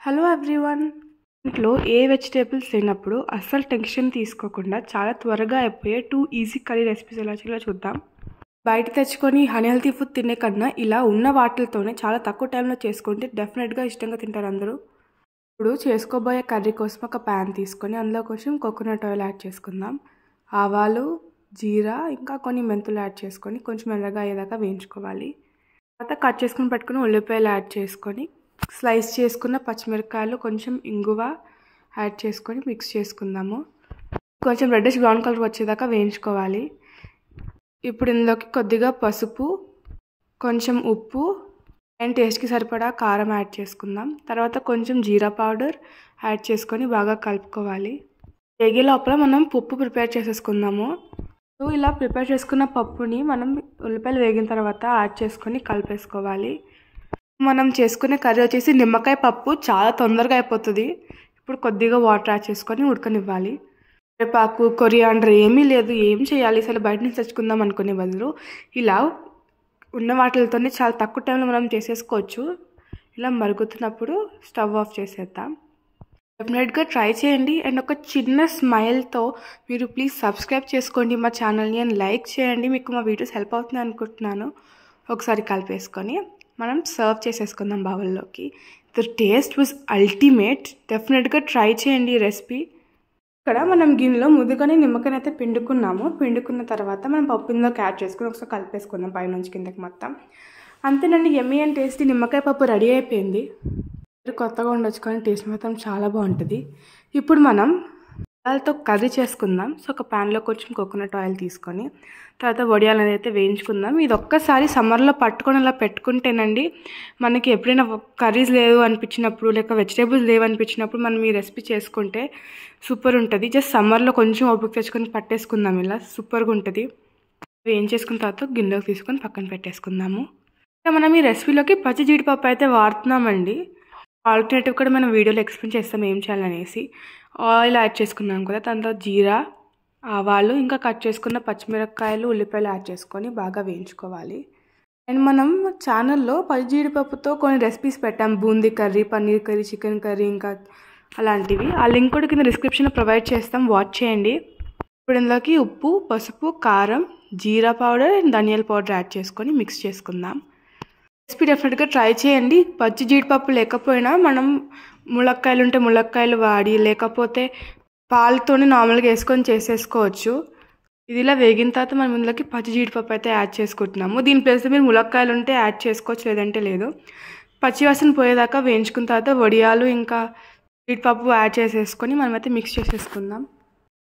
Hello everyone. ఇంట్లో ఏ vegetables లేనప్పుడు అస్సలు టెన్షన్ తీసుకోకుండా చాలా త్వరగా అయిపోయే 2 ఈజీ కర్రీ రెసిపీస్ ఎలా చేయాలో చూద్దాం. బయట తెచ్చుకొని అన్‌హెల్తీ ఫుడ్ తినే కన్నా ఇలా ఉన్న వాటితోనే చాలా తక్కువ టైంలో చేసుకుంటే డెఫినెట్గా ఇష్టంగా తింటారు అందరూ. ఇప్పుడు చేసుకోబోయే కర్రీ కోసం ఒక ప్యాన్ తీసుకొని అందులో కొంచెం కోకోనట్ ఆయిల్ యాడ్ చేసుకుందాం. ఆవాలు, జీరా ఇంకా కొన్ని మెంతులు యాడ్ చేసుకొని కొంచెం ఎర్రగా అయ్యేదాకా వేయించుకోవాలి. తర్వాత కట్ చేసుకుని పెట్టుకుని ఉల్లిపాయలు యాడ్ చేసుకొని స్లైస్ చేసుకున్న పచ్చిమిరపకాయలు, కొంచెం ఇంగువ యాడ్ చేసుకొని మిక్స్ చేసుకుందాము. కొంచెం రెడ్డిష్ బ్రౌన్ కలర్ వచ్చేదాకా వేయించుకోవాలి. ఇప్పుడు ఇందులోకి కొద్దిగా పసుపు, కొంచెం ఉప్పు అండ్ టేస్ట్కి సరిపడా కారం యాడ్ చేసుకుందాం. తర్వాత కొంచెం జీరా పౌడర్ యాడ్ చేసుకొని బాగా కలుపుకోవాలి. వేగే లోపల మనం పప్పు ప్రిపేర్ చేసేసుకుందాము. సో ఇలా ప్రిపేర్ చేసుకున్న పప్పుని మనం ఉల్లిపాయలు వేగిన తర్వాత యాడ్ చేసుకొని కలిపేసుకోవాలి. మనం చేసుకునే కర్రీ వచ్చేసి నిమ్మకాయ పప్పు, చాలా తొందరగా అయిపోతుంది. ఇప్పుడు కొద్దిగా వాటర్ యాడ్ చేసుకొని ఉడకనివ్వాలి. కరివేపాకు, కొరియాండర్ ఏమీ లేదు, ఏం చేయాలి అసలు బయట నుంచి తెచ్చుకుందాం అనుకునే బదులు ఇలా ఉన్న వాటితోనే చాలా తక్కువ టైంలో మనం చేసేసుకోవచ్చు. ఇలా మరుగుతున్నప్పుడు స్టవ్ ఆఫ్ చేసేద్దాం. డెఫినెట్గా ట్రై చేయండి అండ్ ఒక చిన్న స్మైల్తో మీరు ప్లీజ్ సబ్స్క్రైబ్ చేసుకోండి మా ఛానల్ని అండ్ లైక్ చేయండి. మీకు మా వీడియోస్ హెల్ప్ అవుతుంది అనుకుంటున్నాను. ఒకసారి కలిపేసుకొని మనం సర్వ్ చేసేసుకుందాం బౌల్లోకి. The taste was ultimate. డెఫినెట్గా ట్రై చేయండి ఈ రెసిపీ. ఇక్కడ మనం గిన్నెలో ముందుగానే నిమ్మకాయని అయితే పిండుకున్నాము. పిండుకున్న తర్వాత మనం పప్పు ఇందులోకి యాడ్ చేసుకుని ఒకసారి కలిపేసుకుందాం పైనుంచి కిందకి మొత్తం. అంతేనండి, యమ్మీ అండ్ టేస్టీ నిమ్మకాయ పప్పు రెడీ అయిపోయింది. కొత్తగా ఉండొచ్చు కానీ టేస్ట్ మాత్రం చాలా బాగుంటుంది. ఇప్పుడు మనం వడియాలతో కర్రీ చేసుకుందాం. సో ఒక ప్యాన్లో కొంచెం కోకోనట్ ఆయిల్ తీసుకొని తర్వాత వడియాలు అనేది అయితే వేయించుకుందాం. ఇది ఒక్కసారి సమ్మర్లో పట్టుకొని అలా పెట్టుకుంటేనండి మనకి ఎప్పుడైనా కర్రీస్ లేవు అనిపించినప్పుడు లేక వెజిటేబుల్స్ లేవు అనిపించినప్పుడు మనం ఈ రెసిపీ చేసుకుంటే సూపర్ ఉంటుంది. జస్ట్ సమ్మర్లో కొంచెం ఓపిక తెచ్చుకొని పట్టేసుకుందాం, ఇలా సూపర్గా ఉంటుంది. వేయించేసుకున్న తర్వాత గిన్నెలోకి తీసుకొని పక్కన పెట్టేసుకుందాము. ఇంకా మనం ఈ రెసిపీలోకి పచ్చి జీడిపప్పు అయితే వాడుతున్నామండి. ఆల్టర్నేటివ్ కూడా మనం వీడియోలో ఎక్స్ప్లెయిన్ చేస్తాం ఏం చేయాలనేసి. ఆయిల్ యాడ్ చేసుకున్నాం కదా, దాంట్లో జీరా, ఆవాలు ఇంకా కట్ చేసుకున్న పచ్చిమిరపకాయలు, ఉల్లిపాయలు యాడ్ చేసుకొని బాగా వేయించుకోవాలి. అండ్ మనం ఛానల్లో పచ్చి జీడిపప్పుతో కొన్ని రెసిపీస్ పెట్టాం. Boondi curry, paneer curry, chicken curry ఇంకా అలాంటివి. ఆ లింక్ కూడా కింద డిస్క్రిప్షన్లో ప్రొవైడ్ చేస్తాం, వాచ్ చేయండి. ఇప్పుడు ఇందులోకి ఉప్పు, పసుపు, కారం, జీరా పౌడర్ అండ్ ధనియాల పౌడర్ యాడ్ చేసుకొని మిక్స్ చేసుకుందాం. రెసిపీ డెఫినెట్గా ట్రై చేయండి. పచ్చి జీడిపప్పు లేకపోయినా మనం ములక్కాయలు ఉంటే ములక్కాయలు వాడి లేకపోతే పాలతోనే నార్మల్గా వేసుకొని చేసేసుకోవచ్చు. ఇది ఇలా వేగిన తర్వాత మనం ఇందులోకి పచ్చి జీడిపప్పు అయితే యాడ్ చేసుకుంటున్నాము. దీని ప్లేస్లో మీరు ములక్కాయలు ఉంటే యాడ్ చేసుకోవచ్చు, లేదంటే లేదు. పచ్చి వాసన పోయేదాకా వేయించుకున్న తర్వాత వడియాలు ఇంకా జీడిపప్పు యాడ్ చేసేసుకొని మనమైతే మిక్స్ చేసేసుకుందాం.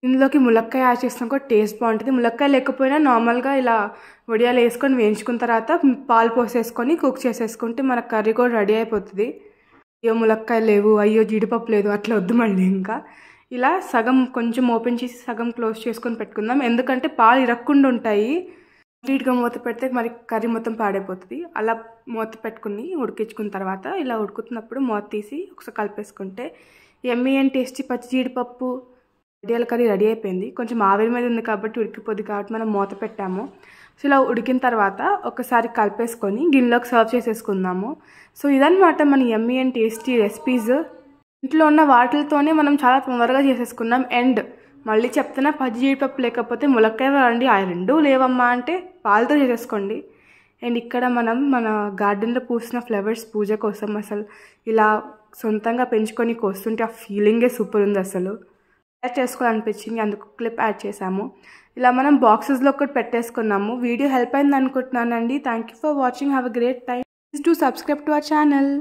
ఇందులోకి ములక్కాయ యాడ్ చేసినా కూడా టేస్ట్ బాగుంటుంది. ములక్కాయ లేకపోయినా నార్మల్గా ఇలా వడియాలు వేసుకొని వేయించుకున్న తర్వాత పాలు పోసేసుకొని కుక్ చేసేసుకుంటే మన కర్రీ కూడా రెడీ అయిపోతుంది. అయ్యో ములక్కాయ లేవు, అయ్యో జీడిపప్పు లేదు అట్లా వద్దు. మళ్ళీ ఇంకా ఇలా సగం కొంచెం ఓపెన్ చేసి సగం క్లోజ్ చేసుకొని పెట్టుకుందాం. ఎందుకంటే పాలు ఇరక్కుండా ఉంటాయి. కంప్లీట్గా మూత పెడితే మరి కర్రీ మొత్తం పాడైపోతుంది. అలా మూత పెట్టుకుని ఉడికించుకున్న తర్వాత ఇలా ఉడుకుతున్నప్పుడు మూత తీసి ఒకసారి కలిపేసుకుంటే యమ్మీ అండ్ టేస్టీ పచ్చి జీడిపప్పు వడియాల కర్రీ రెడీ అయిపోయింది. కొంచెం ఆవిరి మీద ఉంది కాబట్టి ఉడికిపోద్ది కాబట్టి మనం మూత పెట్టాము. సో ఇలా ఉడికిన తర్వాత ఒకసారి కలిపేసుకొని గిన్నెలోకి సర్వ్ చేసేసుకుందాము. సో ఇదన్నమాట మన యమ్మీ అండ్ టేస్టీ రెసిపీస్. ఇంట్లో ఉన్న వాటితోనే మనం చాలా తొందరగా చేసేసుకున్నాం. అండ్ మళ్ళీ చెప్తున్నా, పచ్చి జీడిపప్పు లేకపోతే ములక్కాయ రండి, ఆ రెండూ లేవమ్మా అంటే పాలతో చేసేసుకోండి. అండ్ ఇక్కడ మనం మన గార్డెన్లో పూసిన ఫ్లవర్స్ పూజ కోసం అసలు ఇలా సొంతంగా పెంచుకొని కోస్తుంటే ఆ ఫీలింగే సూపర్ ఉంది. అసలు యాడ్ చేసుకోవాలనిపించింది, అందుకు క్లిప్ యాడ్ చేసాము. ఇలా మనం బాక్సెస్లో కూడా పెట్టేసుకున్నాము. వీడియో హెల్ప్ అయింది అనుకుంటున్నానండి. Thank you for watching. Have a great time. Please do subscribe to our channel.